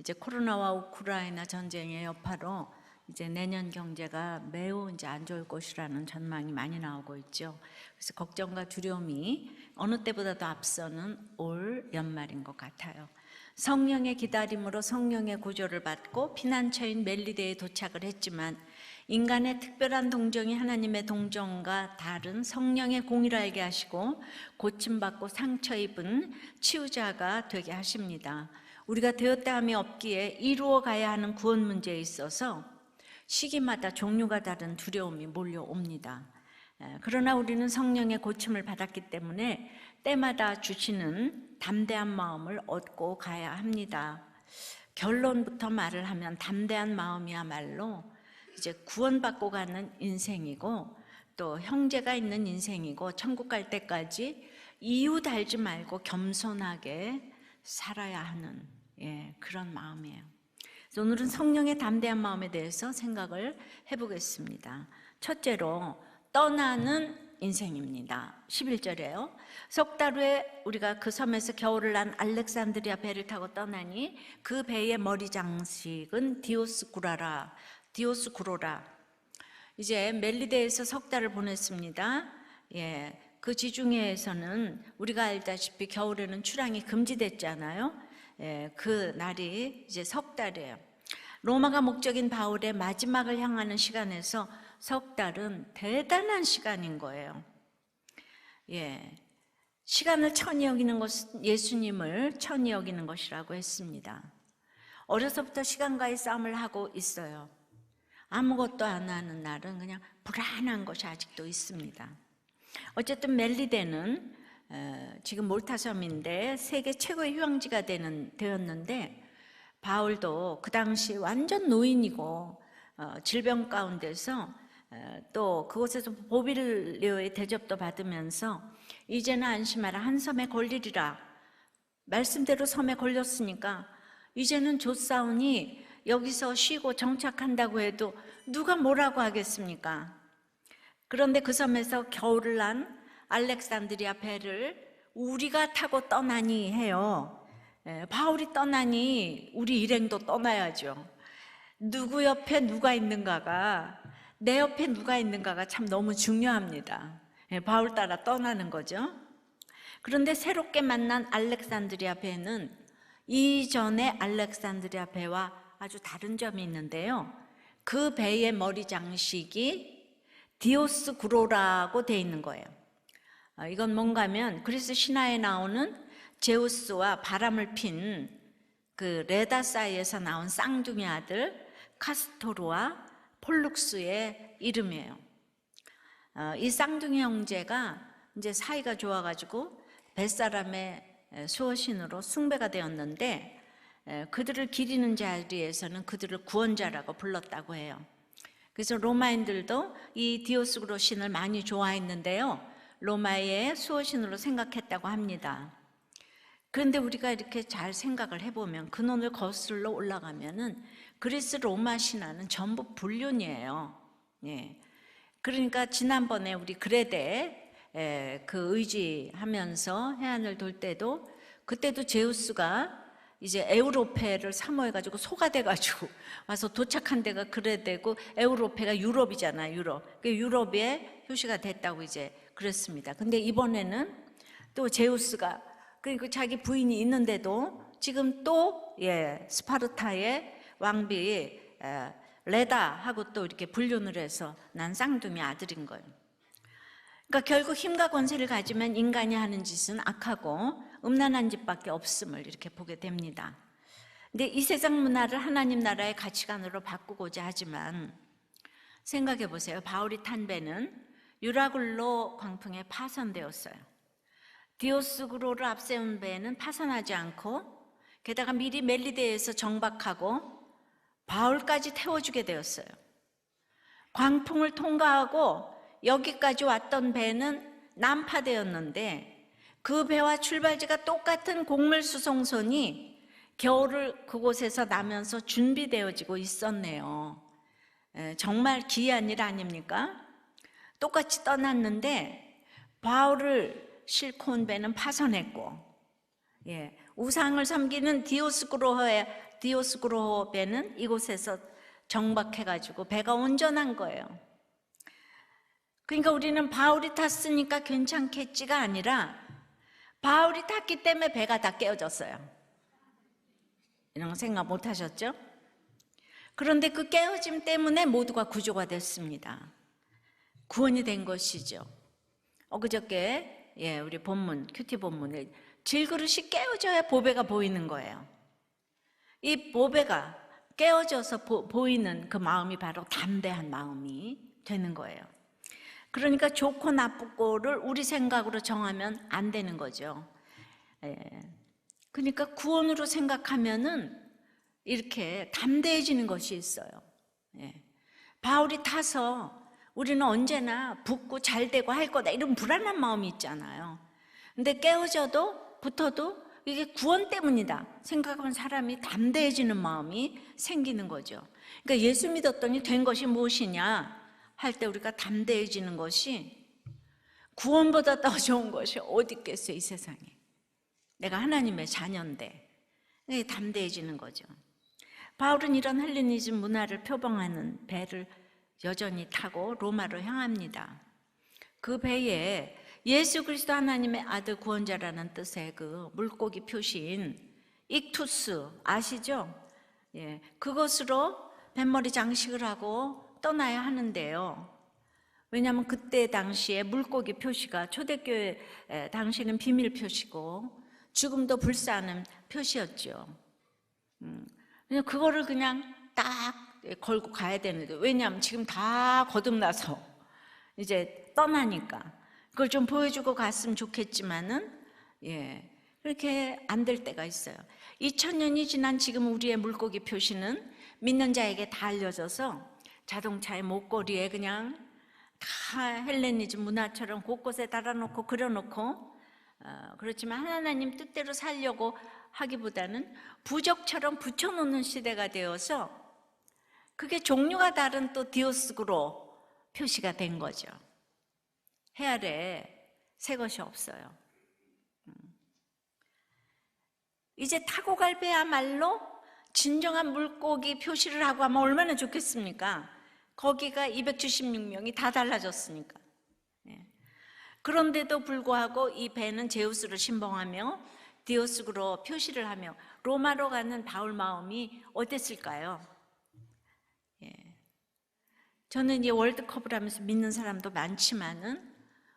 이제 코로나와 우크라이나 전쟁의 여파로 이제 내년 경제가 매우 이제 안 좋을 것이라는 전망이 많이 나오고 있죠. 그래서 걱정과 두려움이 어느 때보다도 앞서는 올 연말인 것 같아요. 성령의 기다림으로 성령의 구조를 받고 피난처인 멜리데에 도착을 했지만 인간의 특별한 동정이 하나님의 동정과 다른 성령의 공의를 알게 하시고 고침받고 상처 입은 치유자가 되게 하십니다. 우리가 되었다함이 없기에 이루어 가야 하는 구원 문제에 있어서 시기마다 종류가 다른 두려움이 몰려옵니다. 그러나 우리는 성령의 고침을 받았기 때문에 때마다 주시는 담대한 마음을 얻고 가야 합니다. 결론부터 말을 하면 담대한 마음이야말로 이제 구원받고 가는 인생이고 또 형제가 있는 인생이고 천국 갈 때까지 이유 달지 말고 겸손하게 살아야 하는 그런 마음이에요. 오늘은 성령의 담대한 마음에 대해서 생각을 해보겠습니다. 첫째로 떠나는 인생입니다. 11절에요. 석 달 후에 우리가 그 섬에서 겨울을 난 알렉산드리아 배를 타고 떠나니 그 배의 머리 장식은 디오스구로라. 이제 멜리데에서 석 달을 보냈습니다. 그 지중해에서는 우리가 알다시피 겨울에는 출항이 금지됐잖아요. 그 날이 이제 석 달이에요. 로마가 목적인 바울의 마지막을 향하는 시간에서 석 달은 대단한 시간인 거예요. 시간을 천히 여기는 것은 예수님을 천히 여기는 것이라고 했습니다. 어려서부터 시간과의 싸움을 하고 있어요. 아무것도 안 하는 날은 그냥 불안한 것이 아직도 있습니다. 어쨌든 멜리데는 지금 몰타섬인데 세계 최고의 휴양지가 되었는데 바울도 그 당시 완전 노인이고 질병 가운데서 또 그곳에서 보빌리오의 대접도 받으면서 이제는 안심하라, 한 섬에 걸리리라 말씀대로 섬에 걸렸으니까 이제는 조사오니 여기서 쉬고 정착한다고 해도 누가 뭐라고 하겠습니까? 그런데 그 섬에서 겨울을 난 알렉산드리아 배를 우리가 타고 떠나니 해요. 바울이 떠나니 우리 일행도 떠나야죠. 누구 옆에 누가 있는가가, 내 옆에 누가 있는가가 참 너무 중요합니다. 바울 따라 떠나는 거죠. 그런데 새롭게 만난 알렉산드리아 배는 이전의 알렉산드리아 배와 아주 다른 점이 있는데요. 그 배의 머리 장식이 디오스구로라고 되어 있는 거예요. 이건 뭔가 하면 그리스 신화에 나오는 제우스와 바람을 핀 그 레다 사이에서 나온 쌍둥이 아들 카스토르와 폴룩스의 이름이에요. 이 쌍둥이 형제가 이제 사이가 좋아가지고 뱃사람의 수호신으로 숭배가 되었는데 그들을 기리는 자리에서는 그들을 구원자라고 불렀다고 해요. 그래서 로마인들도 이 디오스구로 신을 많이 좋아했는데요. 로마의 수호신으로 생각했다고 합니다. 그런데 우리가 이렇게 잘 생각을 해보면 근원을 거슬러 올라가면은 그리스 로마 신화는 전부 불륜이에요. 그러니까 지난번에 우리 그레데 그 의지하면서 해안을 돌 때도 그때도 제우스가 이제 에우로페를 사모해가지고 소가 돼가지고 와서 도착한 데가 그레데고 에우로페가 유럽이잖아요. 유럽의 표시가 됐다고 이제 그랬습니다. 근데 이번에는 또 제우스가 그리고 자기 부인이 있는데도 지금 또 스파르타의 왕비 레다하고 또 이렇게 불륜을 해서 난 쌍둥이 아들인 거예요. 그러니까 결국 힘과 권세를 가지면 인간이 하는 짓은 악하고 음란한 짓밖에 없음을 이렇게 보게 됩니다. 근데 이 세상 문화를 하나님 나라의 가치관으로 바꾸고자 하지만 생각해 보세요. 바울이 탄 배는 유라굴로 광풍에 파손되었어요. 디오스구로를 앞세운 배는 파손하지 않고 게다가 미리 멜리데에서 정박하고 바울까지 태워주게 되었어요. 광풍을 통과하고 여기까지 왔던 배는 난파되었는데 그 배와 출발지가 똑같은 곡물 수송선이 겨울을 그곳에서 나면서 준비되어지고 있었네요. 정말 기이한 일 아닙니까? 똑같이 떠났는데 바울을 싣고 온 배는 파손했고 우상을 섬기는 디오스구로 배는 이곳에서 정박해가지고 배가 온전한 거예요. 그러니까 우리는 바울이 탔으니까 괜찮겠지가 아니라 바울이 탔기 때문에 배가 다 깨어졌어요. 이런 거 생각 못 하셨죠? 그런데 그 깨어짐 때문에 모두가 구조가 됐습니다. 구원이 된 것이죠. 엊그저께 우리 본문, 큐티 본문에 질그릇이 깨어져야 보배가 보이는 거예요. 이 보배가 깨어져서 보이는 그 마음이 바로 담대한 마음이 되는 거예요. 그러니까 좋고 나쁘고를 우리 생각으로 정하면 안 되는 거죠. 그러니까 구원으로 생각하면은 이렇게 담대해지는 것이 있어요. 바울이 타서 우리는 언제나 붙고 잘 되고 할 거다 이런 불안한 마음이 있잖아요. 근데 깨어져도 붙어도 이게 구원 때문이다 생각하면 사람이 담대해지는 마음이 생기는 거죠. 그러니까 예수 믿었더니 된 것이 무엇이냐 할 때 우리가 담대해지는 것이 구원보다 더 좋은 것이 어디 있겠어요, 이 세상에. 내가 하나님의 자녀인데 담대해지는 거죠. 바울은 이런 헬레니즘 문화를 표방하는 배를 여전히 타고 로마로 향합니다. 그 배에 예수 그리스도 하나님의 아들 구원자라는 뜻의 그 물고기 표시인 익투스 아시죠? 그것으로 뱃머리 장식을 하고 떠나야 하는데요. 왜냐하면 그때 당시에 물고기 표시가 초대교회 당시는 비밀 표시고 죽음도 불사하는 표시였죠. 그거를 그냥 딱 걸고 가야 되는데, 왜냐하면 지금 다 거듭나서 이제 떠나니까 그걸 좀 보여주고 갔으면 좋겠지만은 그렇게 안 될 때가 있어요. 2000년이 지난 지금 우리의 물고기 표시는 믿는 자에게 다 알려져서 자동차의 목걸이에 그냥 다 헬레니즘 문화처럼 곳곳에 달아놓고 그려놓고 그렇지만 하나님 뜻대로 살려고 하기보다는 부적처럼 붙여놓는 시대가 되어서 그게 종류가 다른 또 디오스구로 표시가 된 거죠. 해 아래 새 것이 없어요. 이제 타고 갈 배야말로 진정한 물고기 표시를 하고 하면 얼마나 좋겠습니까? 거기가 276명이 다 달라졌으니까. 그런데도 불구하고 이 배는 제우스를 신봉하며 디오스구로 표시를 하며 로마로 가는 바울 마음이 어땠을까요? 저는 이 월드컵을 하면서 믿는 사람도 많지만은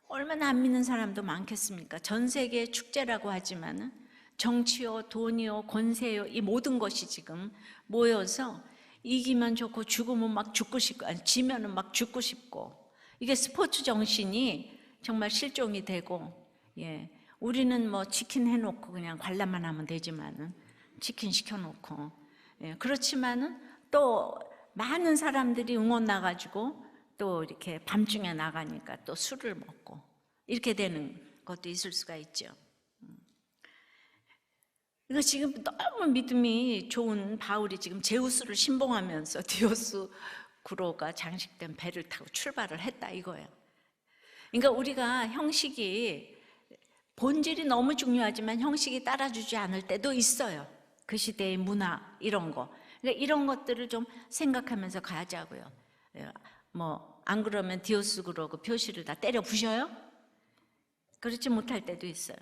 얼마나 안 믿는 사람도 많겠습니까? 전 세계 축제라고 하지만은 정치요, 돈이요, 권세요, 이 모든 것이 지금 모여서 이기면 좋고 죽으면 막 죽고 싶고, 아니 지면은 막 죽고 싶고, 이게 스포츠 정신이 정말 실종이 되고, 우리는 뭐 치킨 해놓고 그냥 관람만 하면 되지만은 치킨 시켜놓고, 그렇지만은 또 많은 사람들이 응원 나가지고 또 이렇게 밤중에 나가니까 또 술을 먹고 이렇게 되는 것도 있을 수가 있죠. 이거 지금 너무 믿음이 좋은 바울이 지금 제우스를 신봉하면서 디오스 구로가 장식된 배를 타고 출발을 했다 이거예요. 그러니까 우리가 형식이 본질이 너무 중요하지만 형식이 따라주지 않을 때도 있어요. 그 시대의 문화 이런 거. 그러니까 이런 것들을 좀 생각하면서 가자고요. 뭐 안 그러면 디오스 구로 그 표시를 다 때려 부셔요? 그렇지 못할 때도 있어요.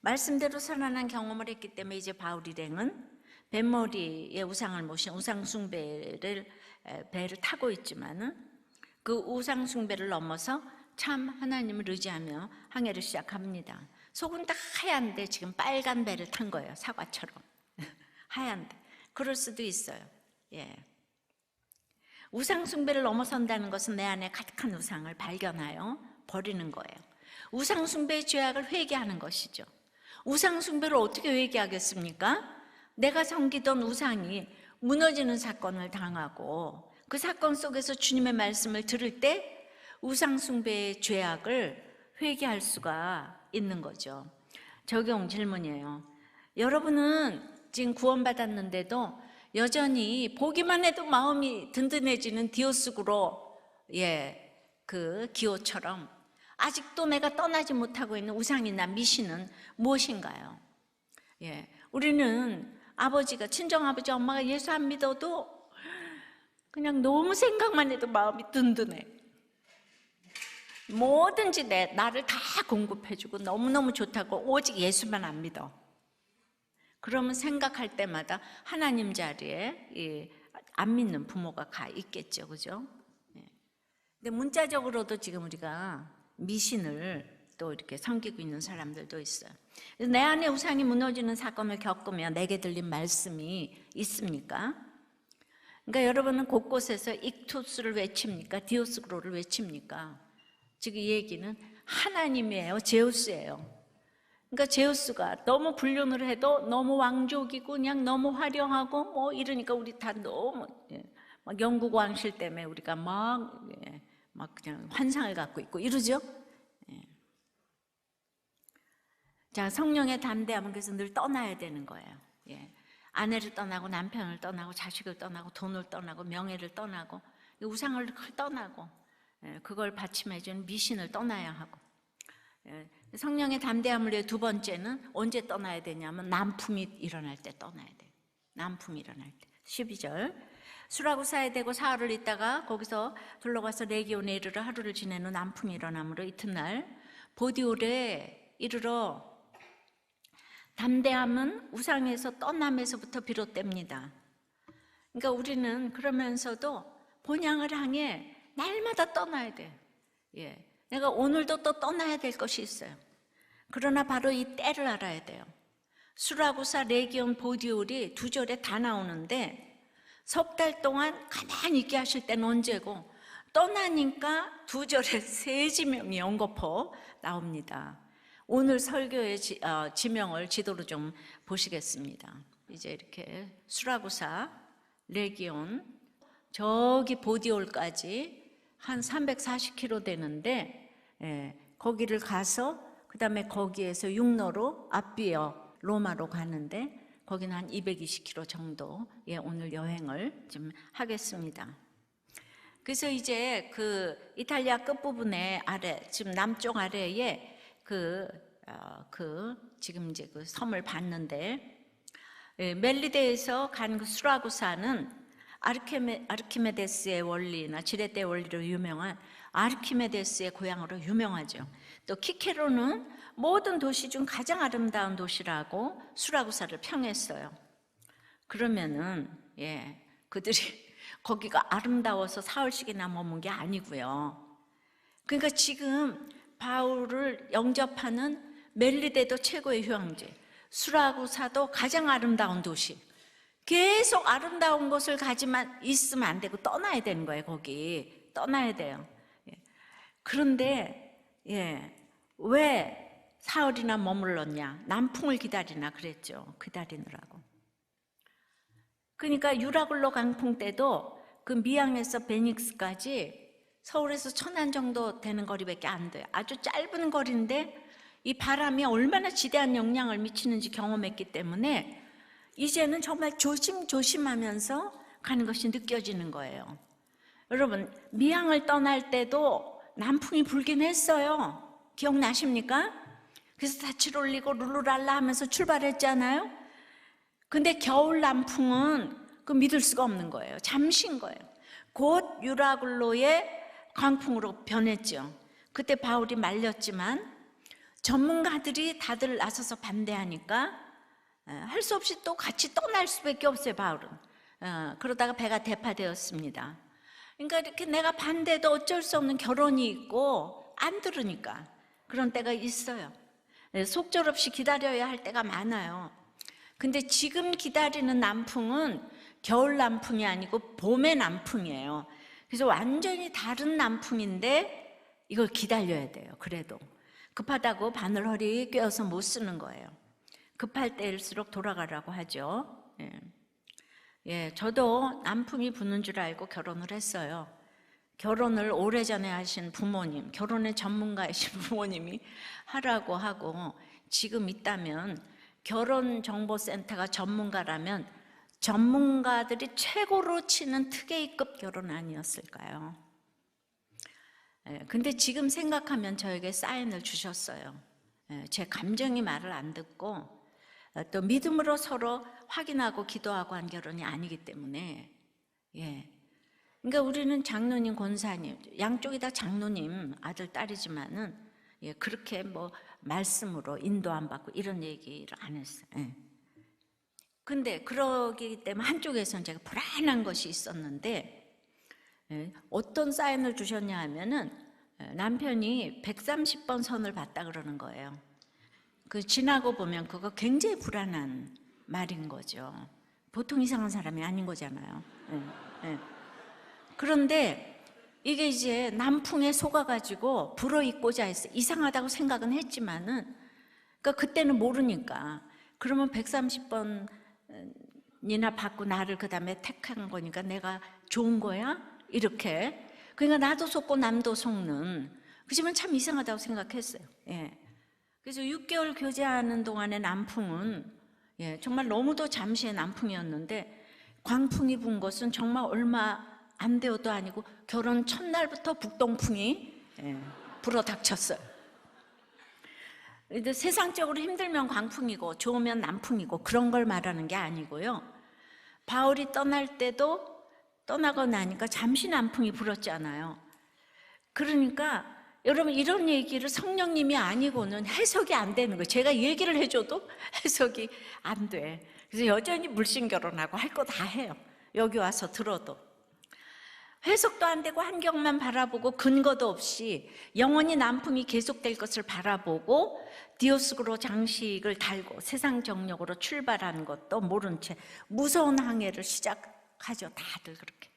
말씀대로 살아난 경험을 했기 때문에 이제 바울 일행은 뱃머리에 우상을 모신 우상숭배를 배를 타고 있지만은 그 우상숭배를 넘어서 참 하나님을 의지하며 항해를 시작합니다. 속은 다 하얀데 지금 빨간 배를 탄 거예요. 사과처럼 하얀데. 그럴 수도 있어요. 우상숭배를 넘어선다는 것은 내 안에 가득한 우상을 발견하여 버리는 거예요. 우상숭배의 죄악을 회개하는 것이죠. 우상숭배를 어떻게 회개하겠습니까? 내가 섬기던 우상이 무너지는 사건을 당하고 그 사건 속에서 주님의 말씀을 들을 때 우상숭배의 죄악을 회개할 수가 있는 거죠. 적용 질문이에요. 여러분은 지금 구원받았는데도 여전히 보기만 해도 마음이 든든해지는 디오스구로 그 기호처럼 아직도 내가 떠나지 못하고 있는 우상이나 미신은 무엇인가요? 우리는 아버지가, 친정아버지, 엄마가 예수 안 믿어도 그냥 너무 생각만 해도 마음이 든든해. 뭐든지 나를 다 공급해주고 너무너무 좋다고, 오직 예수만 안 믿어. 그러면 생각할 때마다 하나님 자리에 안 믿는 부모가 가 있겠죠, 그죠? 근데 문자적으로도 지금 우리가 미신을 또 이렇게 섬기고 있는 사람들도 있어요. 내 안에 우상이 무너지는 사건을 겪으며 내게 들린 말씀이 있습니까? 그러니까 여러분은 곳곳에서 익투스를 외칩니까? 디오스그로를 외칩니까? 지금 이 얘기는 하나님이에요, 제우스예요. 그러니까 제우스가 너무 불륜을 해도 너무 왕족이고 그냥 너무 화려하고 뭐 이러니까 우리 다 너무 막 영국 왕실 때문에 우리가 막 그냥 환상을 갖고 있고 이러죠. 자, 성령의 담대함은 그래서 늘 떠나야 되는 거예요. 아내를 떠나고 남편을 떠나고 자식을 떠나고 돈을 떠나고 명예를 떠나고 우상을 떠나고 그걸 받침해주는 미신을 떠나야 하고, 성령의 담대함을 위해 두 번째는 언제 떠나야 되냐면 남품이 일어날 때 떠나야 돼요. 남품이 일어날 때. 12절 수라구사에 대고 사흘을 있다가 거기서 둘러가서 레기온에 이르러 하루를 지낸 후 남품이 일어나므로 이튿날 보디올에 이르러. 담대함은 우상에서 떠남에서부터 비롯됩니다. 그러니까 우리는 그러면서도 본향을 향해 날마다 떠나야 돼요. 내가 오늘도 또 떠나야 될 것이 있어요. 그러나 바로 이 때를 알아야 돼요. 수라구사, 레기온, 보디올이 두 절에 다 나오는데 석 달 동안 가만히 있게 하실 때는 언제고, 떠나니까 두 절에 세 지명이 연거푸 나옵니다. 오늘 설교의 지명을 지도로 좀 보시겠습니다. 이제 이렇게 수라구사, 레기온, 저기 보디올까지 한 340km 되는데, 거기를 가서 그 다음에 거기에서 육로로 앞비어 로마로 가는데 거기는 한 220km 정도의 오늘 여행을 좀 하겠습니다. 그래서 이제 그 이탈리아 끝부분에 아래, 지금 남쪽 아래에 지금 이제 그 섬을 봤는데, 멜리데에서 간 그 수라구사는 아르키메데스의 원리나 지레대의 원리로 유명한 아르키메데스의 고향으로 유명하죠. 또 키케로는 모든 도시 중 가장 아름다운 도시라고 수라구사를 평했어요. 그러면은 그들이 거기가 아름다워서 사흘씩이나 머문 게 아니고요. 그러니까 지금 바울을 영접하는 멜리데도 최고의 휴양지, 수라구사도 가장 아름다운 도시, 계속 아름다운 곳을 가지만 있으면 안 되고 떠나야 되는 거예요. 거기 떠나야 돼요. 그런데 왜 사흘이나 머물렀냐? 남풍을 기다리나 그랬죠. 기다리느라고. 그러니까 유라굴로 강풍 때도 그 미양에서 베닉스까지 서울에서 천안 정도 되는 거리밖에 안 돼요. 아주 짧은 거리인데 이 바람이 얼마나 지대한 영향을 미치는지 경험했기 때문에 이제는 정말 조심조심하면서 가는 것이 느껴지는 거예요. 여러분, 미양을 떠날 때도 남풍이 불긴 했어요. 기억나십니까? 그래서 닻을 올리고 룰루랄라 하면서 출발했잖아요. 근데 겨울 남풍은 그 믿을 수가 없는 거예요. 잠시인 거예요. 곧 유라굴로의 강풍으로 변했죠. 그때 바울이 말렸지만 전문가들이 다들 나서서 반대하니까 할 수 없이 또 같이 떠날 수밖에 없어요. 바울은. 그러다가 배가 대파되었습니다. 그러니까 이렇게 내가 반대도 어쩔 수 없는 결혼이 있고 안 들으니까 그런 때가 있어요. 속절없이 기다려야 할 때가 많아요. 근데 지금 기다리는 남풍은 겨울 남풍이 아니고 봄의 남풍이에요. 그래서 완전히 다른 남풍인데 이걸 기다려야 돼요. 그래도 급하다고 바늘 허리 꿰어서 못 쓰는 거예요. 급할 때일수록 돌아가라고 하죠. 저도 남풍이 부는 줄 알고 결혼을 했어요. 결혼을 오래전에 하신 부모님, 결혼의 전문가이신 부모님이 하라고 하고, 지금 있다면 결혼정보센터가 전문가라면 전문가들이 최고로 치는 특A급 결혼 아니었을까요? 근데 지금 생각하면 저에게 사인을 주셨어요. 제 감정이 말을 안 듣고 또 믿음으로 서로 확인하고 기도하고 한 결혼이 아니기 때문에, 예. 그러니까 우리는 장로님, 권사님, 양쪽이 다 장로님 아들, 딸이지만은, 예, 그렇게 뭐 말씀으로 인도 안 받고 이런 얘기를 안 했어요. 예. 근데 그러기 때문에 한쪽에서는 제가 불안한 것이 있었는데, 예, 어떤 사인을 주셨냐 하면은 남편이 130번 선을 봤다 그러는 거예요. 그 지나고 보면 그거 굉장히 불안한 말인 거죠. 보통 이상한 사람이 아닌 거잖아요. 예, 예. 그런데 이게 이제 남풍에 속아가지고 불어있고자 했어. 이상하다고 생각은 했지만은, 그러니까 그때는 모르니까. 그러면 130번이나 받고 나를 그 다음에 택한 거니까 내가 좋은 거야? 이렇게. 그러니까 나도 속고 남도 속는. 그렇지만 참 이상하다고 생각했어요. 예. 그래서 6개월 교제하는 동안의 남풍은, 예, 정말 너무도 잠시의 남풍이었는데, 광풍이 분 것은 정말 얼마 안 되어도 아니고 결혼 첫날부터 북동풍이, 예, 불어닥쳤어요. 근데 세상적으로 힘들면 광풍이고 좋으면 남풍이고 그런 걸 말하는 게 아니고요. 바울이 떠날 때도 떠나고 나니까 잠시 남풍이 불었잖아요. 그러니까 여러분, 이런 얘기를 성령님이 아니고는 해석이 안 되는 거예요. 제가 얘기를 해줘도 해석이 안 돼. 그래서 여전히 물씬 결혼하고 할 거 다 해요. 여기 와서 들어도. 해석도 안 되고 환경만 바라보고 근거도 없이 영원히 남풍이 계속될 것을 바라보고 디오스그로 장식을 달고 세상 정력으로 출발하는 것도 모른 채 무서운 항해를 시작하죠. 다들 그렇게.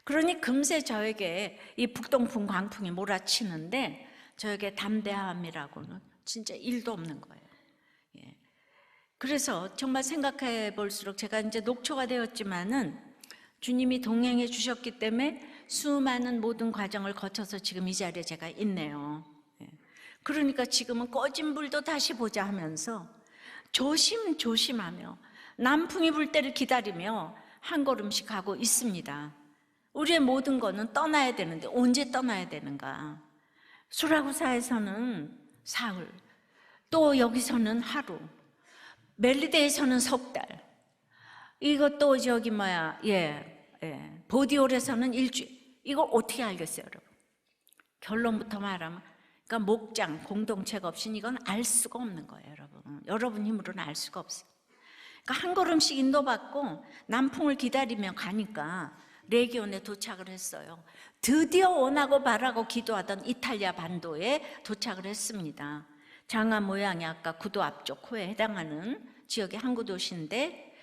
그러니 금세 저에게 이 북동풍, 광풍이 몰아치는데 저에게 담대함이라고는 진짜 1도 없는 거예요. 예. 그래서 정말 생각해 볼수록 제가 이제 녹초가 되었지만은 주님이 동행해 주셨기 때문에 수많은 모든 과정을 거쳐서 지금 이 자리에 제가 있네요. 예. 그러니까 지금은 꺼진 불도 다시 보자 하면서 조심조심하며 남풍이 불 때를 기다리며 한 걸음씩 가고 있습니다. 우리의 모든 거는 떠나야 되는데 언제 떠나야 되는가? 수라구사에서는 사흘, 또 여기서는 하루, 멜리데에서는 석 달, 이것도 저기 보디올에서는 일주일. 이걸 어떻게 알겠어요, 여러분? 결론부터 말하면, 그러니까 목장, 공동체가 없이는 이건 알 수가 없는 거예요, 여러분. 여러분 힘으로는 알 수가 없어요. 그러니까 한 걸음씩 인도받고 남풍을 기다리며 가니까 레기온에 도착을 했어요. 드디어 원하고 바라고 기도하던 이탈리아 반도에 도착을 했습니다. 장화 모양이 아까 구도 앞쪽 코에 해당하는 지역의 항구 도시인데,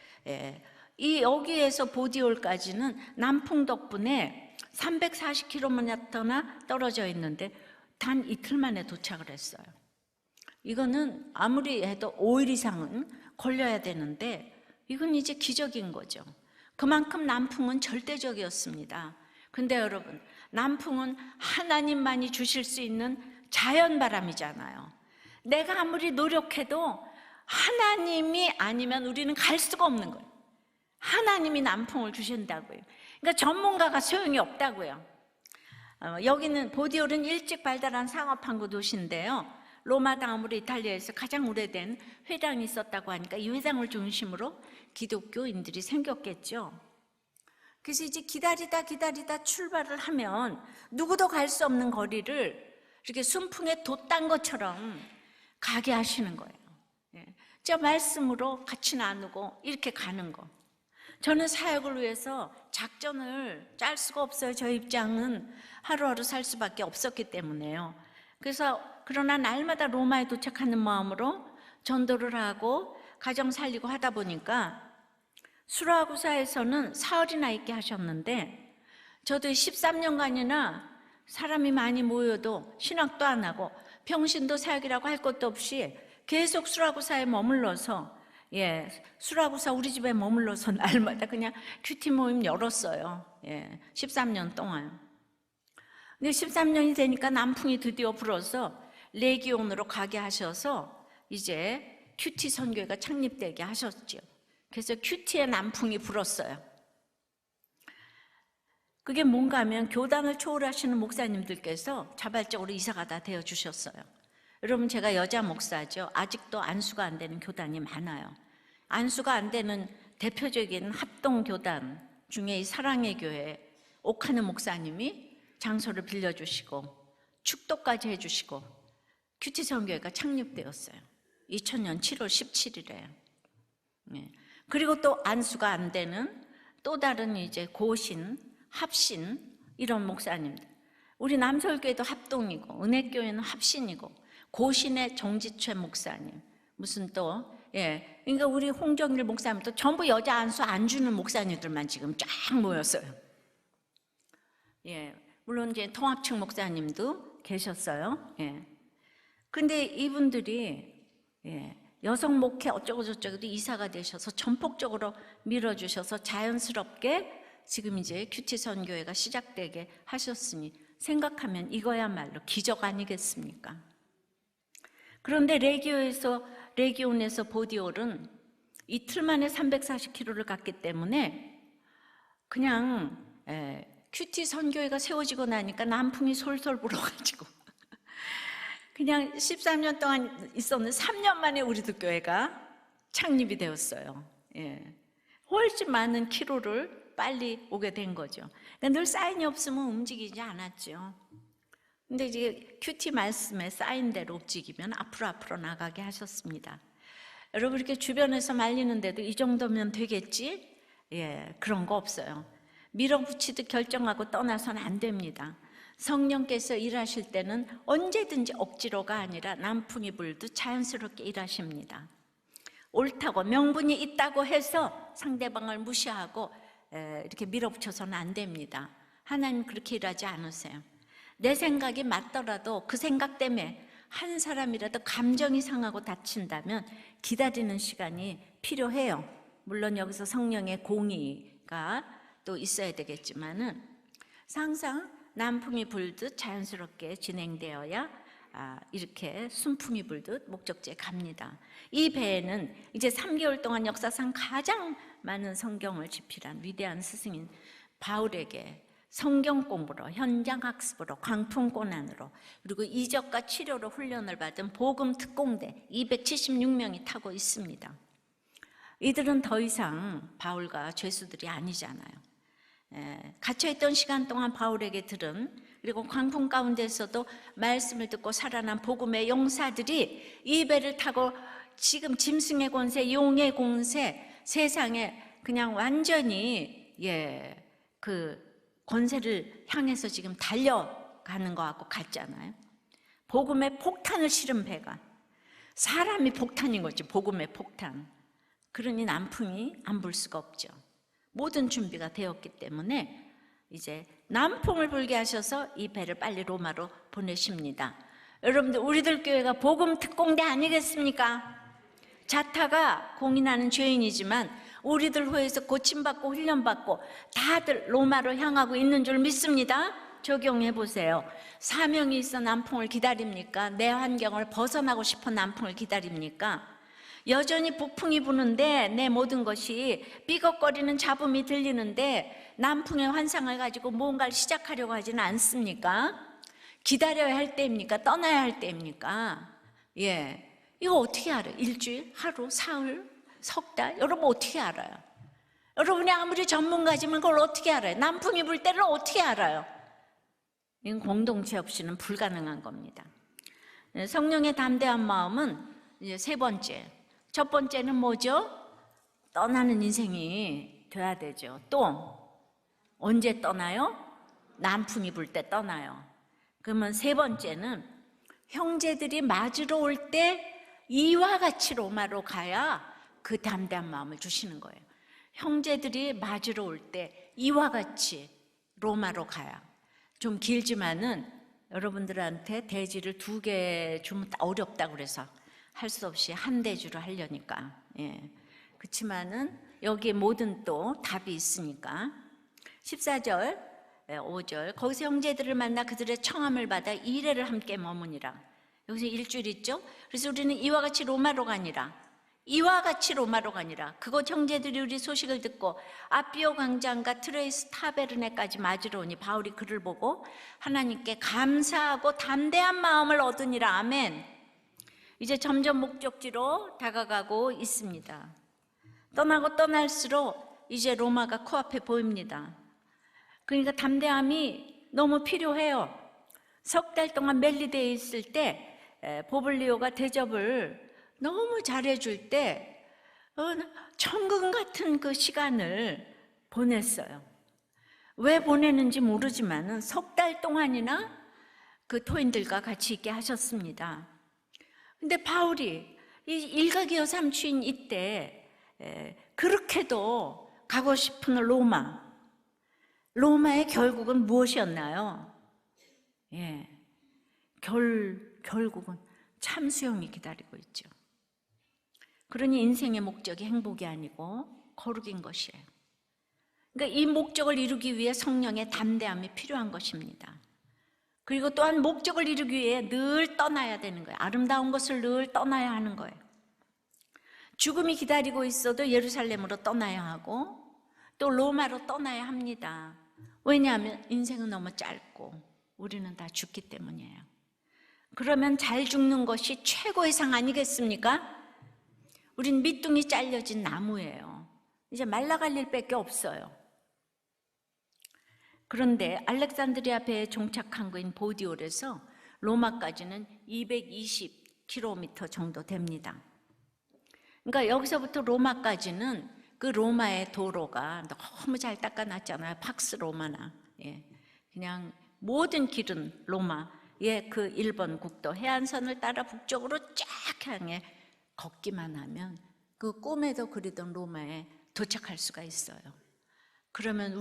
이 여기에서 보디올까지는 남풍 덕분에 340km나 떨어져 있는데 단 이틀 만에 도착을 했어요. 이거는 아무리 해도 5일 이상은 걸려야 되는데 이건 이제 기적인 거죠. 그만큼 남풍은 절대적이었습니다. 근데 여러분, 남풍은 하나님만이 주실 수 있는 자연바람이잖아요. 내가 아무리 노력해도 하나님이 아니면 우리는 갈 수가 없는 거예요. 하나님이 남풍을 주신다고요. 그러니까 전문가가 소용이 없다고요. 여기는 보디올은 일찍 발달한 상업항구 도시인데요. 로마 다음으로 이탈리아에서 가장 오래된 회당이 있었다고 하니까 이 회당을 중심으로 기독교인들이 생겼겠죠. 그래서 이제 기다리다 출발을 하면 누구도 갈 수 없는 거리를 이렇게 순풍에 돛단 것처럼 가게 하시는 거예요. 저 말씀으로 같이 나누고 이렇게 가는 거. 저는 사역을 위해서 작전을 짤 수가 없어요. 저 입장은 하루하루 살 수밖에 없었기 때문에요. 그래서 그러나 날마다 로마에 도착하는 마음으로 전도를 하고 가정 살리고 하다 보니까 수라구사에서는 사흘이나 있게 하셨는데 저도 13년간이나 사람이 많이 모여도 신학도 안 하고 평신도 사역이라고 할 것도 없이 계속 수라구사에 머물러서 수라구사 우리 집에 머물러서 날마다 그냥 큐티 모임 열었어요. 13년 동안. 근데 13년이 되니까 남풍이 드디어 불어서 레기온으로 가게 하셔서 이제 큐티 선교회가 창립되게 하셨죠. 그래서 큐티의 남풍이 불었어요. 그게 뭔가 하면 교단을 초월하시는 목사님들께서 자발적으로 이사가 다 되어주셨어요. 여러분, 제가 여자 목사죠. 아직도 안수가 안 되는 교단이 많아요. 안수가 안 되는 대표적인 합동교단 중에 이 사랑의 교회 옥하는 목사님이 장소를 빌려주시고 축도까지 해주시고 큐티선교회가 창립되었어요. 2000년 7월 17일에. 그리고 또 안수가 안 되는 또 다른 이제 고신, 합신 이런 목사님들. 우리 남설교회도 합동이고 은혜교회는 합신이고 고신의 정지최 목사님, 무슨 또 그러니까 우리 홍정일 목사님도 전부 여자 안수 안 주는 목사님들만 지금 쫙 모였어요. 물론 이제 통합측 목사님도 계셨어요. 근데 이분들이 여성 목회 어쩌고 저쩌고도 이사가 되셔서 전폭적으로 밀어주셔서 자연스럽게 지금 이제 큐티 선교회가 시작되게 하셨으니 생각하면 이거야말로 기적 아니겠습니까? 그런데 레기온에서 보디올은 이틀 만에 340km를 갔기 때문에 그냥 큐티 선교회가 세워지고 나니까 남풍이 솔솔 불어가지고 그냥 13년 동안 있었는데 3년 만에 우리도 교회가 창립이 되었어요. 훨씬 많은 키로를 빨리 오게 된 거죠. 그러니까 늘 사인이 없으면 움직이지 않았죠. 근데 이제 큐티 말씀에 사인대로 움직이면 앞으로 나가게 하셨습니다. 여러분, 이렇게 주변에서 말리는데도 이 정도면 되겠지? 그런 거 없어요. 밀어붙이듯 결정하고 떠나서는 안 됩니다. 성령께서 일하실 때는 언제든지 억지로가 아니라 남풍이 불듯 자연스럽게 일하십니다. 옳다고 명분이 있다고 해서 상대방을 무시하고 이렇게 밀어붙여서는 안 됩니다. 하나님 그렇게 일하지 않으세요. 내 생각이 맞더라도 그 생각 때문에 한 사람이라도 감정이 상하고 다친다면 기다리는 시간이 필요해요. 물론 여기서 성령의 공의가 또 있어야 되겠지만은 항상 남풍이 불듯 자연스럽게 진행되어야 이렇게 순풍이 불듯 목적지에 갑니다. 이 배에는 이제 3개월 동안 역사상 가장 많은 성경을 집필한 위대한 스승인 바울에게 성경 공부로, 현장 학습으로, 광풍 고난으로, 그리고 이적과 치료로 훈련을 받은 복음 특공대 276명이 타고 있습니다. 이들은 더 이상 바울과 죄수들이 아니잖아요. 갇혀있던 시간 동안 바울에게 들은, 그리고 광풍 가운데서도 말씀을 듣고 살아난 복음의 용사들이 이 배를 타고 지금 짐승의 권세, 용의 권세, 세상에 그냥 완전히 그 권세를 향해서 지금 달려가는 것 같고 같잖아요. 복음의 폭탄을 실은 배가, 사람이 폭탄인 거지, 복음의 폭탄. 그러니 남풍이 안 불 수가 없죠. 모든 준비가 되었기 때문에 이제 남풍을 불게 하셔서 이 배를 빨리 로마로 보내십니다. 여러분들, 우리들 교회가 복음 특공대 아니겠습니까? 자타가 공인하는 죄인이지만 우리들 후에서 고침받고 훈련받고 다들 로마로 향하고 있는 줄 믿습니다. 적용해 보세요. 사명이 있어 남풍을 기다립니까? 내 환경을 벗어나고 싶어 남풍을 기다립니까? 여전히 북풍이 부는데 내 모든 것이 삐걱거리는 잡음이 들리는데 남풍의 환상을 가지고 뭔가를 시작하려고 하지는 않습니까? 기다려야 할 때입니까? 떠나야 할 때입니까? 이거 어떻게 알아요? 일주일? 하루? 사흘? 석 달? 여러분 어떻게 알아요? 여러분이 아무리 전문가지만 그걸 어떻게 알아요? 남풍이 불 때를 어떻게 알아요? 이건 공동체 없이는 불가능한 겁니다. 성령의 담대한 마음은 이제 세 번째. 첫 번째는 뭐죠? 떠나는 인생이 돼야 되죠. 또 언제 떠나요? 남풍이 불 때 떠나요. 그러면 세 번째는 형제들이 맞으러 올 때 이와 같이 로마로 가야 그 담대한 마음을 주시는 거예요. 형제들이 맞으러 올 때 이와 같이 로마로 가야. 좀 길지만은 여러분들한테 대지를 2개 주면 어렵다고 그래서 할 수 없이 한 대주로 하려니까. 그렇지만은 여기에 모든 또 답이 있으니까. 14절, 5절, 거기서 형제들을 만나 그들의 청함을 받아 2회를 함께 머무니라. 여기서 일주일 있죠? 그래서 우리는 이와 같이 로마로 가니라. 이와 같이 로마로 가니라. 그곳 형제들이 우리 소식을 듣고 아비오 광장과 트레이스 타베르네까지 맞으러 오니 바울이 그를 보고 하나님께 감사하고 담대한 마음을 얻으니라. 아멘. 이제 점점 목적지로 다가가고 있습니다. 떠나고 떠날수록 이제 로마가 코앞에 보입니다. 그러니까 담대함이 너무 필요해요. 석 달 동안 멜리데에 있을 때 보블리오가 대접을 너무 잘해줄 때 천금 같은 그 시간을 보냈어요. 왜 보내는지 모르지만 석 달 동안이나 그 토인들과 같이 있게 하셨습니다. 근데 바울이 이 일가기어 삼추인 이때 그렇게도 가고 싶은 로마의 결국은 무엇이었나요? 결국은 참수형이 기다리고 있죠. 그러니 인생의 목적이 행복이 아니고 거룩인 것이에요. 그러니까 이 목적을 이루기 위해 성령의 담대함이 필요한 것입니다. 그리고 또한 목적을 이루기 위해 늘 떠나야 되는 거예요. 아름다운 것을 늘 떠나야 하는 거예요. 죽음이 기다리고 있어도 예루살렘으로 떠나야 하고 또 로마로 떠나야 합니다. 왜냐하면 인생은 너무 짧고 우리는 다 죽기 때문이에요. 그러면 잘 죽는 것이 최고의 상 아니겠습니까? 우린 밑둥이 잘려진 나무예요. 이제 말라갈 일밖에 없어요. 그런데 알렉산드리아 배에 종착한 거인 보디올에서 로마까지는 220km 정도 됩니다. 그러니까 여기서부터 로마까지는 그 로마의 도로가 너무 잘 닦아놨잖아요. 팍스 로마나. 그냥 모든 길은 로마의 그 일본 국도 해안선을 따라 북쪽으로 쫙 향해 걷기만 하면 그 꿈에도 그리던 로마에 도착할 수가 있어요. 그러면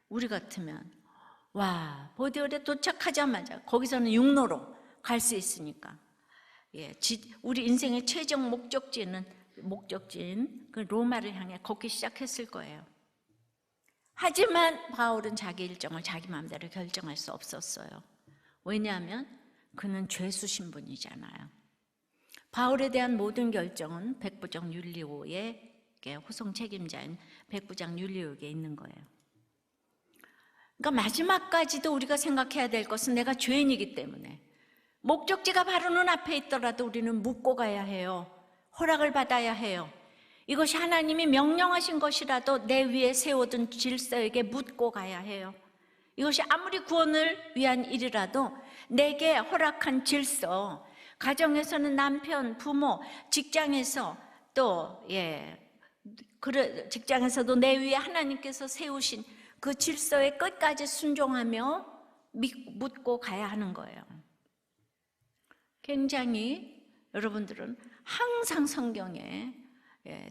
우리 같으면 보디올에 도착하자마자 거기서는 육로로 갈 수 있으니까 우리 인생의 최종 목적지인 그 로마를 향해 걷기 시작했을 거예요. 하지만 바울은 자기 일정을 자기 마음대로 결정할 수 없었어요. 왜냐하면 그는 죄수 신분이잖아요. 바울에 대한 모든 결정은 백부장 율리오의 후송 책임자인 백부장 율리오에게 있는 거예요. 그러니까 마지막까지도 우리가 생각해야 될 것은 내가 죄인이기 때문에 목적지가 바로 눈앞에 있더라도 우리는 묻고 가야 해요. 허락을 받아야 해요. 이것이 하나님이 명령하신 것이라도 내 위에 세워둔 질서에게 묻고 가야 해요. 이것이 아무리 구원을 위한 일이라도 내게 허락한 질서, 가정에서는 남편, 부모, 직장에서 직장에서도 내 위에 하나님께서 세우신 그 질서의 끝까지 순종하며 묻고 가야 하는 거예요. 굉장히 여러분들은 항상 성경에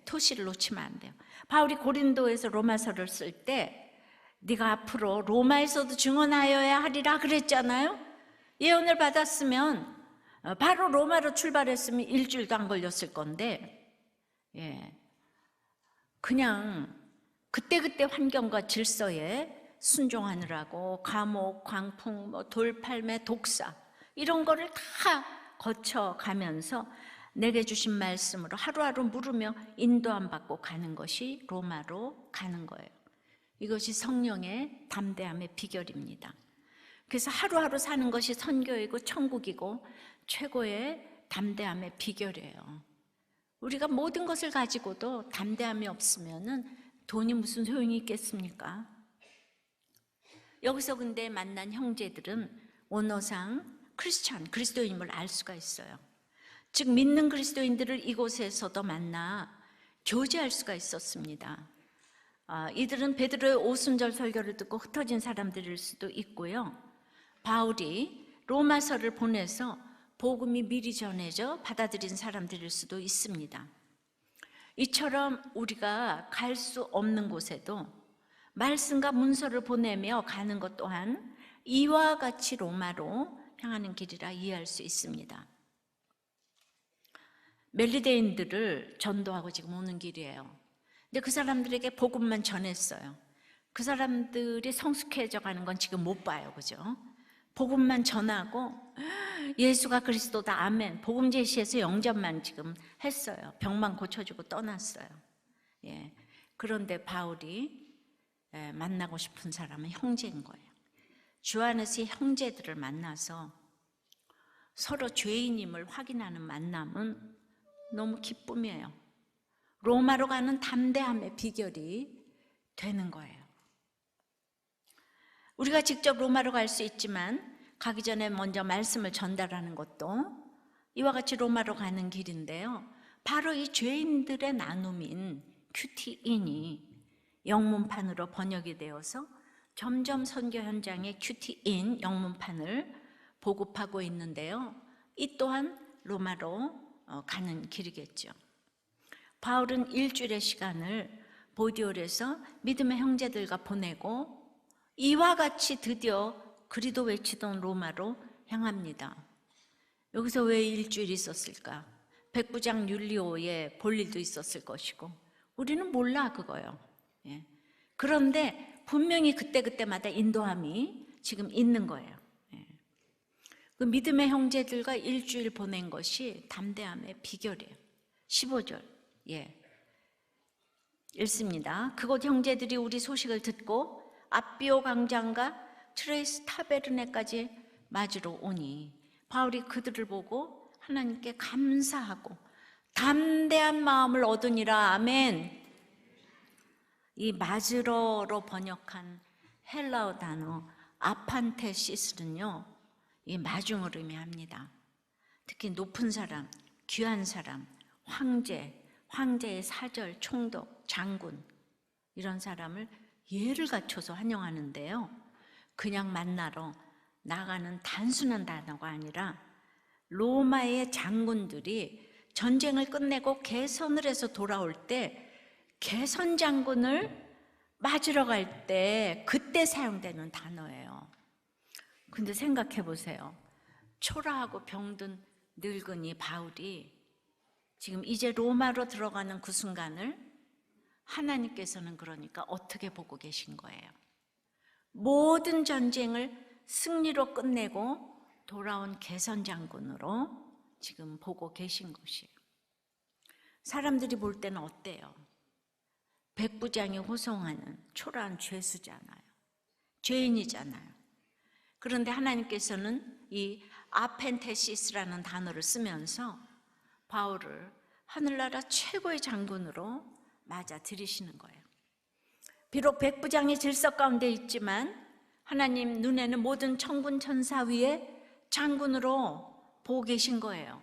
토시를 놓치면 안 돼요. 바울이 고린도에서 로마서를 쓸 때 네가 앞으로 로마에서도 증언하여야 하리라 그랬잖아요. 예언을 받았으면 바로 로마로 출발했으면 일주일도 안 걸렸을 건데 그냥 그때그때 환경과 질서에 순종하느라고 감옥, 광풍, 돌팔매, 독사 이런 거를 다 거쳐가면서 내게 주신 말씀으로 하루하루 물으며 인도함 받고 가는 것이 로마로 가는 거예요. 이것이 성령의 담대함의 비결입니다. 그래서 하루하루 사는 것이 선교이고 천국이고 최고의 담대함의 비결이에요. 우리가 모든 것을 가지고도 담대함이 없으면 돈이 무슨 소용이 있겠습니까? 여기서 근데 만난 형제들은 원어상 그리스도인임을 알 수가 있어요. 즉 믿는 그리스도인들을 이곳에서도 만나 교제할 수가 있었습니다. 이들은 베드로의 오순절 설교를 듣고 흩어진 사람들일 수도 있고요. 바울이 로마서를 보내서 복음이 미리 전해져 받아들인 사람들일 수도 있습니다. 이처럼 우리가 갈 수 없는 곳에도 말씀과 문서를 보내며 가는 것 또한 이와 같이 로마로 향하는 길이라 이해할 수 있습니다. 멜리데인들을 전도하고 지금 오는 길이에요. 근데 그 사람들에게 복음만 전했어요. 그 사람들이 성숙해져 가는 건 지금 못 봐요. 그죠? 복음만 전하고 예수가 그리스도다 아멘 복음 제시해서 영접만 지금 했어요. 병만 고쳐주고 떠났어요. 그런데 바울이 만나고 싶은 사람은 형제인 거예요. 주 안에서 형제들을 만나서 서로 죄인임을 확인하는 만남은 너무 기쁨이에요. 로마로 가는 담대함의 비결이 되는 거예요. 우리가 직접 로마로 갈 수 있지만 가기 전에 먼저 말씀을 전달하는 것도 이와 같이 로마로 가는 길인데요. 바로 이 죄인들의 나눔인 큐티인이 영문판으로 번역이 되어서 점점 선교 현장에 큐티인 영문판을 보급하고 있는데요. 이 또한 로마로 가는 길이겠죠. 바울은 일주일의 시간을 보디올에서 믿음의 형제들과 보내고 이와 같이 드디어 그리도 외치던 로마로 향합니다. 여기서 왜 일주일 있었을까? 백부장 율리오의 볼 일도 있었을 것이고 우리는 몰라 그거요. 예. 그런데 분명히 그때그때마다 인도함이 지금 있는 거예요. 예. 그 믿음의 형제들과 일주일 보낸 것이 담대함의 비결이에요. 15절 읽습니다. 그곳 형제들이 우리 소식을 듣고 아비오 광장과 트레이스 타베르네까지 맞으러 오니 바울이 그들을 보고 하나님께 감사하고 담대한 마음을 얻으니라. 아멘. 이 맞으러로 번역한 헬라어 단어 아판테시스는요, 이 마중을 의미합니다. 특히 높은 사람, 귀한 사람, 황제, 황제의 사절, 총독, 장군 이런 사람을 예를 갖춰서 환영하는데요. 그냥 만나러 나가는 단순한 단어가 아니라 로마의 장군들이 전쟁을 끝내고 개선을 해서 돌아올 때 개선 장군을 맞으러 갈 때 그때 사용되는 단어예요. 근데 생각해 보세요. 초라하고 병든 늙은이 바울이 지금 이제 로마로 들어가는 그 순간을 하나님께서는 그러니까 어떻게 보고 계신 거예요? 모든 전쟁을 승리로 끝내고 돌아온 개선 장군으로 지금 보고 계신 것이에요. 사람들이 볼 때는 어때요? 백부장이 호송하는 초라한 죄수잖아요. 죄인이잖아요. 그런데 하나님께서는 이 아펜테시스라는 단어를 쓰면서 바울을 하늘나라 최고의 장군으로 맞아들이시는 거예요. 비록 백부장이 질서 가운데 있지만 하나님 눈에는 모든 천군 천사 위에 장군으로 보고 계신 거예요.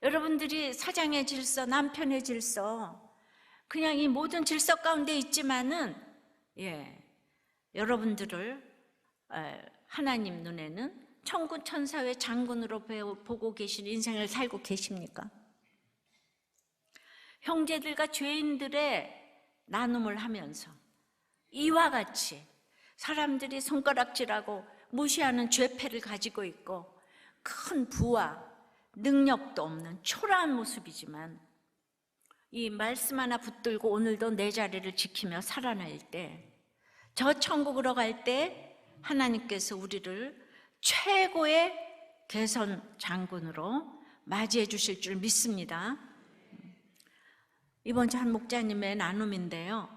여러분들이 사장의 질서, 남편의 질서, 그냥 이 모든 질서 가운데 있지만은 여러분들을 하나님 눈에는 천군 천사의 장군으로 보고 계신 인생을 살고 계십니까? 형제들과 죄인들의 나눔을 하면서 이와 같이 사람들이 손가락질하고 무시하는 죄패를 가지고 있고 큰 부와 능력도 없는 초라한 모습이지만 이 말씀 하나 붙들고 오늘도 내 자리를 지키며 살아낼 때, 저 천국으로 갈 때 하나님께서 우리를 최고의 개선 장군으로 맞이해 주실 줄 믿습니다. 이번 주 한 목자님의 나눔인데요,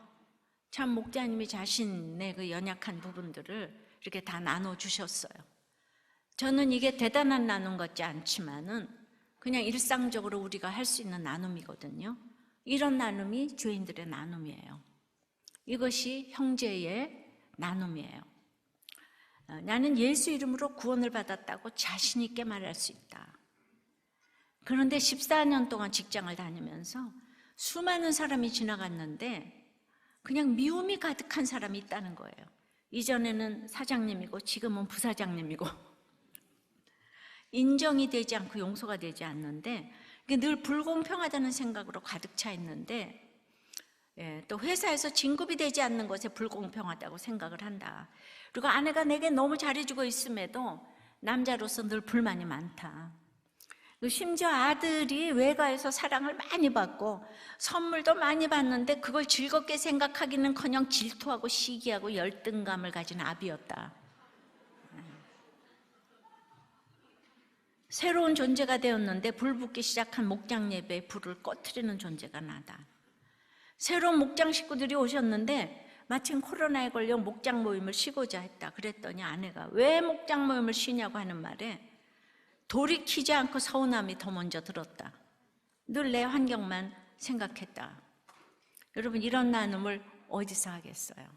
참 목자님이 자신의 그 연약한 부분들을 이렇게 다 나눠주셨어요. 저는 이게 대단한 나눔 같지 않지만은 그냥 일상적으로 우리가 할 수 있는 나눔이거든요. 이런 나눔이 죄인들의 나눔이에요. 이것이 형제의 나눔이에요. 나는 예수 이름으로 구원을 받았다고 자신 있게 말할 수 있다. 그런데 14년 동안 직장을 다니면서 수많은 사람이 지나갔는데 그냥 미움이 가득한 사람이 있다는 거예요. 이전에는 사장님이고 지금은 부사장님이고 인정이 되지 않고 용서가 되지 않는데 늘 불공평하다는 생각으로 가득 차 있는데, 또 회사에서 진급이 되지 않는 것에 불공평하다고 생각을 한다. 그리고 아내가 내게 너무 잘해주고 있음에도 남자로서 늘 불만이 많다. 심지어 아들이 외가에서 사랑을 많이 받고 선물도 많이 받는데 그걸 즐겁게 생각하기는커녕 질투하고 시기하고 열등감을 가진 아비였다. 새로운 존재가 되었는데 불 붙기 시작한 목장 예배에 불을 꺼트리는 존재가 나다. 새로운 목장 식구들이 오셨는데 마침 코로나에 걸려 목장 모임을 쉬고자 했다. 그랬더니 아내가 왜 목장 모임을 쉬냐고 하는 말에 돌이키지 않고 서운함이 더 먼저 들었다. 늘 내 환경만 생각했다. 여러분, 이런 나눔을 어디서 하겠어요?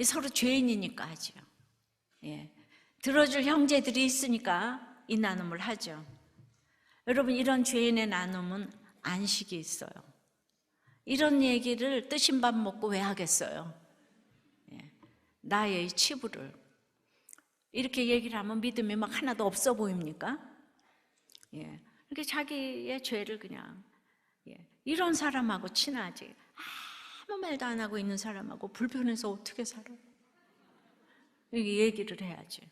서로 죄인이니까 하죠. 예. 들어줄 형제들이 있으니까 이 나눔을 하죠. 여러분, 이런 죄인의 나눔은 안식이 있어요. 이런 얘기를 뜨신 밥 먹고 왜 하겠어요? 예. 나의 치부를 이렇게 얘기를 하면 믿음이 막 하나도 없어 보입니까? 예. 이렇게 자기의 죄를 그냥, 예. 이런 사람하고 친하지, 아무 말도 안 하고 있는 사람하고 불편해서 어떻게 살아? 이렇게 얘기를 해야지.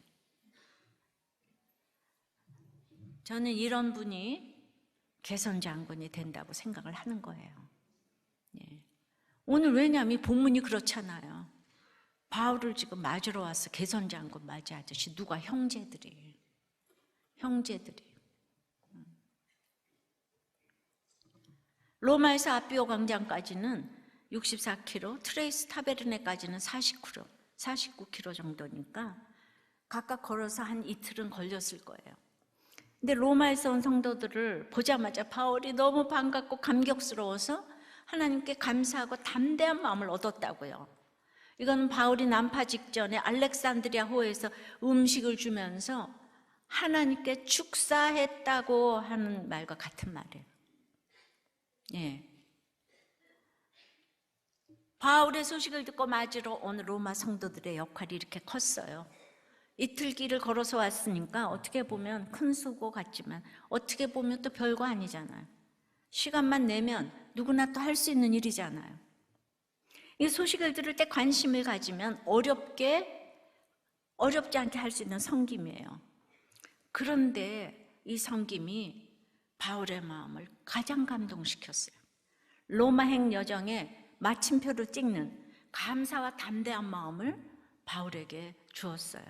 저는 이런 분이 개선장군이 된다고 생각을 하는 거예요. 예. 오늘 왜냐하면 이 본문이 그렇잖아요. 바울을 지금 맞으러 와서 개선장군 맞이하듯이 누가 형제들이. 로마에서 아비오 광장까지는 64km, 트레이스 타베르네까지는 49km 정도니까 각각 걸어서 한 이틀은 걸렸을 거예요. 근데 로마에서 온 성도들을 보자마자 바울이 너무 반갑고 감격스러워서 하나님께 감사하고 담대한 마음을 얻었다고요. 이건 바울이 난파 직전에 알렉산드리아 호에서 음식을 주면서 하나님께 축사했다고 하는 말과 같은 말이에요. 예. 바울의 소식을 듣고 맞으러 온 로마 성도들의 역할이 이렇게 컸어요. 이틀 길을 걸어서 왔으니까 어떻게 보면 큰 수고 같지만 어떻게 보면 또 별거 아니잖아요. 시간만 내면 누구나 또 할 수 있는 일이잖아요. 이 소식을 들을 때 관심을 가지면 어렵지 않게 할 수 있는 섬김이에요. 그런데 이 섬김이 바울의 마음을 가장 감동시켰어요. 로마행 여정에 마침표를 찍는 감사와 담대한 마음을 바울에게 주었어요.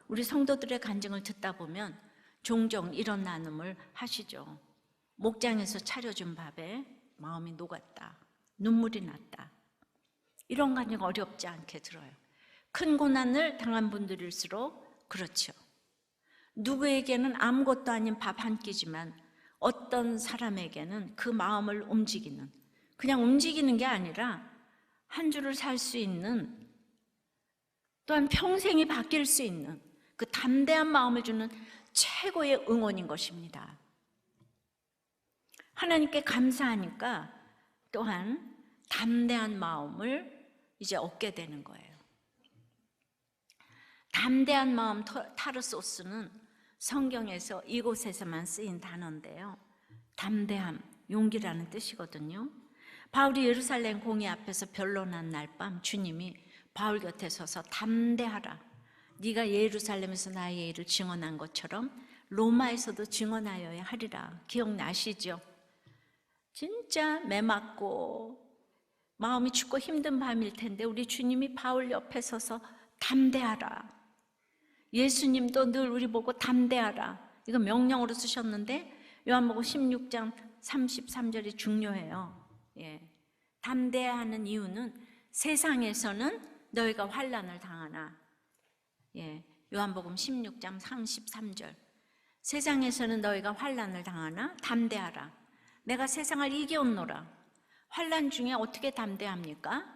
우리 성도들의 간증을 듣다 보면 종종 이런 나눔을 하시죠. 목장에서 차려준 밥에 마음이 녹았다, 눈물이 났다, 이런 간증 어렵지 않게 들어요. 큰 고난을 당한 분들일수록 그렇죠. 누구에게는 아무것도 아닌 밥 한 끼지만 어떤 사람에게는 그 마음을 움직이는, 그냥 움직이는 게 아니라 한 주를 살 수 있는, 또한 평생이 바뀔 수 있는 그 담대한 마음을 주는 최고의 응원인 것입니다. 하나님께 감사하니까 또한 담대한 마음을 이제 얻게 되는 거예요. 담대한 마음 타르소스는 성경에서 이곳에서만 쓰인 단어인데요. 담대함, 용기라는 뜻이거든요. 바울이 예루살렘 공회 앞에서 변론한 날 밤 주님이 바울 곁에 서서 담대하라. 네가 예루살렘에서 나의 일을 증언한 것처럼 로마에서도 증언하여야 하리라. 기억나시죠? 진짜 매맞고 마음이 춥고 힘든 밤일 텐데 우리 주님이 바울 옆에 서서 담대하라. 예수님도 늘 우리 보고 담대하라. 이거 명령으로 쓰셨는데 요한복음 16장 33절이 중요해요. 예. 담대해야 하는 이유는 세상에서는 너희가 환난을 당하나. 예. 요한복음 16장 33절. 세상에서는 너희가 환난을 당하나 담대하라. 내가 세상을 이겨온노라. 환난 중에 어떻게 담대합니까?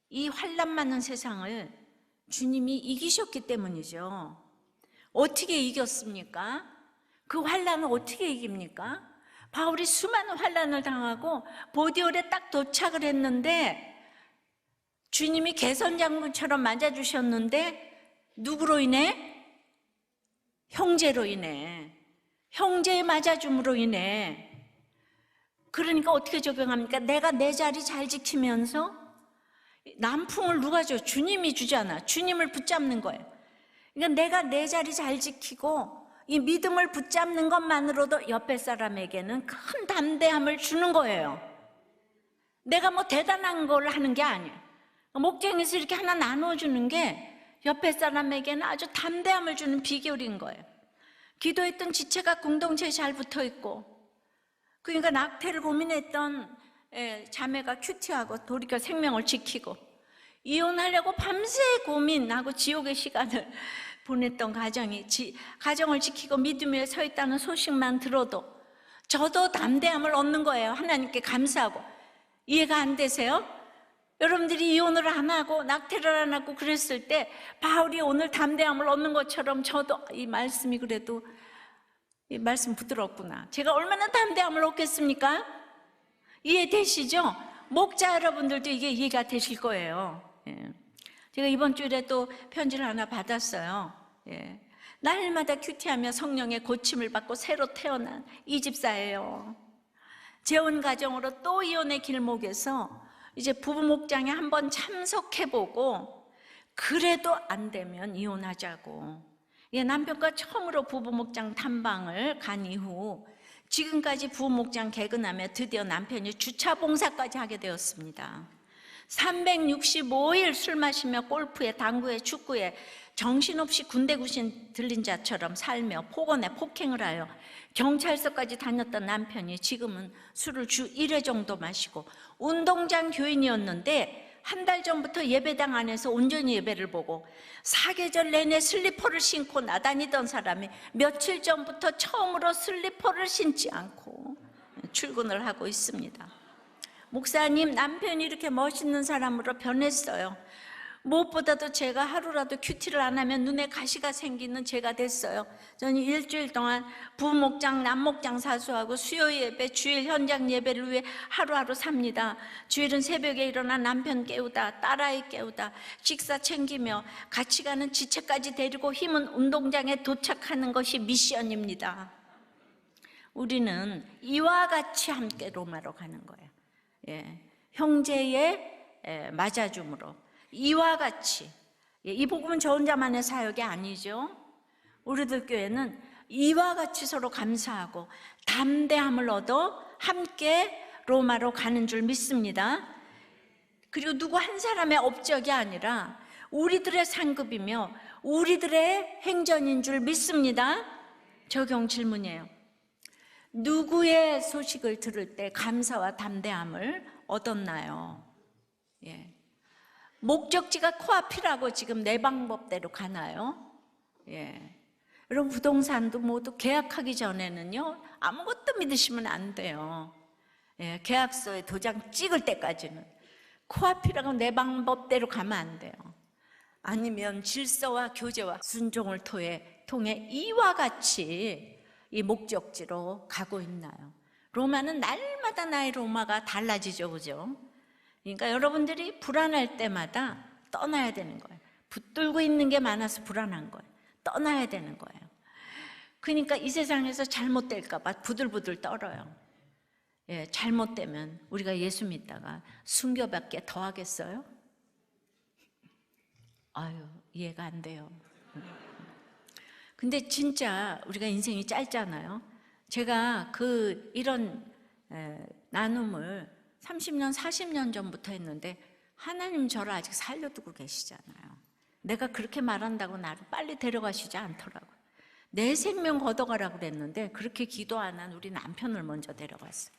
이 환난 많은 세상을 주님이 이기셨기 때문이죠. 어떻게 이겼습니까? 그 환난을 어떻게 이깁니까? 바울이 수많은 환난을 당하고 보디올에 딱 도착을 했는데 주님이 개선장군처럼 맞아주셨는데 누구로 인해? 형제로 인해. 형제의 맞아줌으로 인해. 그러니까 어떻게 적용합니까? 내가 내 자리 잘 지키면서 남풍을 누가 줘? 주님이 주잖아. 주님을 붙잡는 거예요. 그러니까 내가 내 자리 잘 지키고 이 믿음을 붙잡는 것만으로도 옆에 사람에게는 큰 담대함을 주는 거예요. 내가 뭐 대단한 걸 하는 게 아니에요. 목장에서 이렇게 하나 나눠주는 게 옆에 사람에게는 아주 담대함을 주는 비결인 거예요. 기도했던 지체가 공동체에 잘 붙어 있고, 그러니까 낙태를 고민했던 자매가 큐티하고 돌이켜 생명을 지키고, 이혼하려고 밤새 고민하고 지옥의 시간을 보냈던 가정을 지키고 믿음 위에 서 있다는 소식만 들어도 저도 담대함을 얻는 거예요. 하나님께 감사하고. 이해가 안 되세요? 여러분들이 이혼을 안 하고 낙태를 안 하고 그랬을 때 바울이 오늘 담대함을 얻는 것처럼 저도 이 말씀이 그래도 이 말씀 부드럽구나. 제가 얼마나 담대함을 얻겠습니까? 이해되시죠? 목자 여러분들도 이게 이해가 되실 거예요. 예. 제가 이번 주에 또 편지를 하나 받았어요. 예. 날마다 큐티하며 성령의 고침을 받고 새로 태어난 이 집사예요. 재혼 가정으로 또 이혼의 길목에서 이제 부부 목장에 한번 참석해보고 그래도 안 되면 이혼하자고. 남편과 처음으로 부부 목장 탐방을 간 이후 지금까지 부부 목장 개근하며 드디어 남편이 주차 봉사까지 하게 되었습니다. 365일 술 마시며 골프에 당구에 축구에 정신없이 군대 구신 들린 자처럼 살며 폭언에 폭행을 하여 경찰서까지 다녔던 남편이 지금은 술을 주 1회 정도 마시고 운동장 교인이었는데 한 달 전부터 예배당 안에서 온전히 예배를 보고 사계절 내내 슬리퍼를 신고 나다니던 사람이 며칠 전부터 처음으로 슬리퍼를 신지 않고 출근을 하고 있습니다. 목사님, 남편이 이렇게 멋있는 사람으로 변했어요. 무엇보다도 제가 하루라도 큐티를 안 하면 눈에 가시가 생기는 제가 됐어요. 저는 일주일 동안 부목장, 남목장 사수하고 수요 예배, 주일 현장 예배를 위해 하루하루 삽니다. 주일은 새벽에 일어나 남편 깨우다, 딸아이 깨우다, 식사 챙기며 같이 가는 지체까지 데리고 힘은 운동장에 도착하는 것이 미션입니다. 우리는 이와 같이 함께 로마로 가는 거예요. 예, 형제의 맞아줌으로 이와 같이. 이 복음은 저 혼자만의 사역이 아니죠. 우리들 교회는 이와 같이 서로 감사하고 담대함을 얻어 함께 로마로 가는 줄 믿습니다. 그리고 누구 한 사람의 업적이 아니라 우리들의 상급이며 우리들의 행전인 줄 믿습니다. 적용 질문이에요. 누구의 소식을 들을 때 감사와 담대함을 얻었나요? 예. 목적지가 코앞이라고 지금 내 방법대로 가나요? 예. 여러분, 부동산도 모두 계약하기 전에는요, 아무것도 믿으시면 안 돼요. 예. 계약서에 도장 찍을 때까지는 코앞이라고 내 방법대로 가면 안 돼요. 아니면 질서와 교제와 순종을 통해 이와 같이 이 목적지로 가고 있나요? 로마는 날마다 나의 로마가 달라지죠, 그죠? 그러니까 여러분들이 불안할 때마다 떠나야 되는 거예요. 붙들고 있는 게 많아서 불안한 거예요. 떠나야 되는 거예요. 그러니까 이 세상에서 잘못될까 봐 부들부들 떨어요. 예, 잘못되면 우리가 예수 믿다가 순교밖에 더 하겠어요? 아유, 이해가 안 돼요. 근데 진짜 우리가 인생이 짧잖아요. 제가 이런 나눔을 30년, 40년 전부터 했는데 하나님 저를 아직 살려두고 계시잖아요. 내가 그렇게 말한다고 나를 빨리 데려가시지 않더라고요. 내 생명 걷어가라고 그랬는데 그렇게 기도 안 한 우리 남편을 먼저 데려갔어요.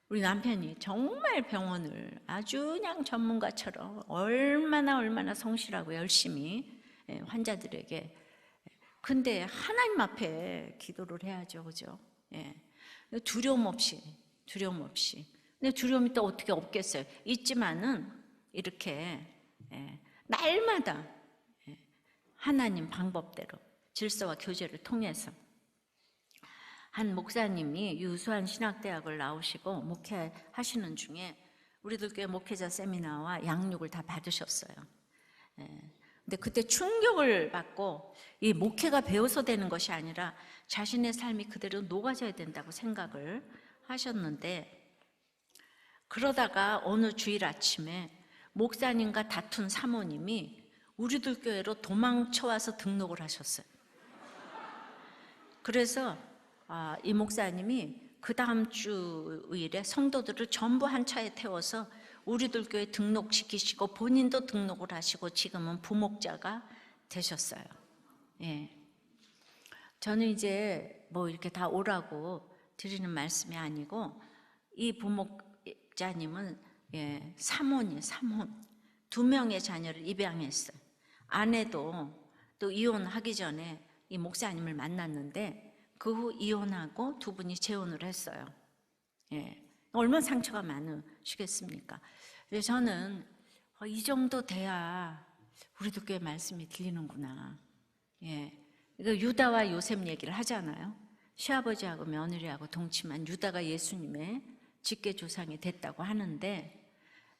우리 남편이 정말 병원을 아주 그냥 전문가처럼 얼마나 성실하고 열심히 환자들에게. 근데 하나님 앞에 기도를 해야죠, 그죠? 두려움 없이. 근데 두려움이 또 어떻게 없겠어요? 있지만은 이렇게 날마다 하나님 방법대로 질서와 교제를 통해서. 한 목사님이 유수한 신학대학을 나오시고 목회하시는 중에 우리들 교회 목회자 세미나와 양육을 다 받으셨어요. 근데 그때 충격을 받고 이 목회가 배워서 되는 것이 아니라 자신의 삶이 그대로 녹아져야 된다고 생각을 하셨는데, 그러다가 어느 주일 아침에 목사님과 다툰 사모님이 우리들 교회로 도망쳐와서 등록을 하셨어요. 그래서 이 목사님이 그 다음 주일에 성도들을 전부 한 차에 태워서 우리들 교회 등록시키시고 본인도 등록을 하시고 지금은 부목자가 되셨어요. 예. 저는 이제 뭐 이렇게 다 오라고 드리는 말씀이 아니고, 이 부목자님은 사모님 2명의 자녀를 입양했어요. 아내도 또 이혼하기 전에 이 목사님을 만났는데 그 후 이혼하고 두 분이 재혼을 했어요. 예, 얼마나 상처가 많으시겠습니까? 그래서 저는 이 정도 돼야 우리도 꽤 말씀이 들리는구나. 예, 이거 유다와 요셉 얘기를 하잖아요. 시아버지하고 며느리하고 동침한 유다가 예수님의 직계조상이 됐다고 하는데,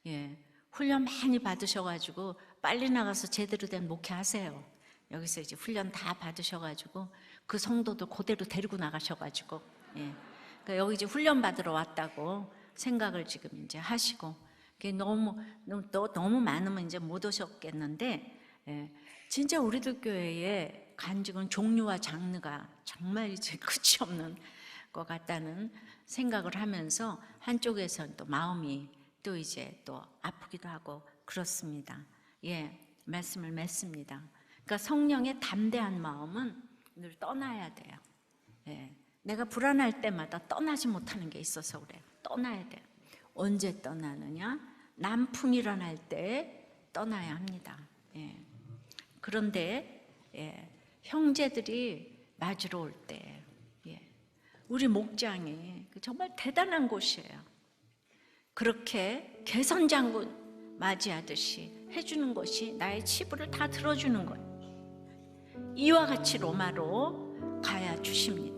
예, 훈련 많이 받으셔가지고 빨리 나가서 제대로 된 목회하세요. 여기서 이제 훈련 다 받으셔가지고 그 성도들 그대로 데리고 나가셔가지고, 예, 그러니까 여기 이제 훈련 받으러 왔다고 생각을 지금 이제 하시고, 너무 많으면 이제 못 오셨겠는데, 예, 진짜 우리들 교회에 간증은 종류와 장르가 정말 이제 끝이 없는 것 같다는 생각을 하면서 한쪽에서는 또 마음이 또 이제 또 아프기도 하고 그렇습니다. 예, 말씀을 맺습니다. 그러니까 성령의 담대한 마음은 늘 떠나야 돼요. 예, 내가 불안할 때마다 떠나지 못하는 게 있어서 그래요. 떠나야 돼요. 언제 떠나느냐? 난풍이 일어날 때 떠나야 합니다. 예. 그런데 예, 형제들이 맞으러 올 때, 예, 우리 목장이 정말 대단한 곳이에요. 그렇게 개선장군 맞이하듯이 해주는 것이 나의 치부를 다 들어주는 거예요. 이와 같이 로마로 가야 주십니다.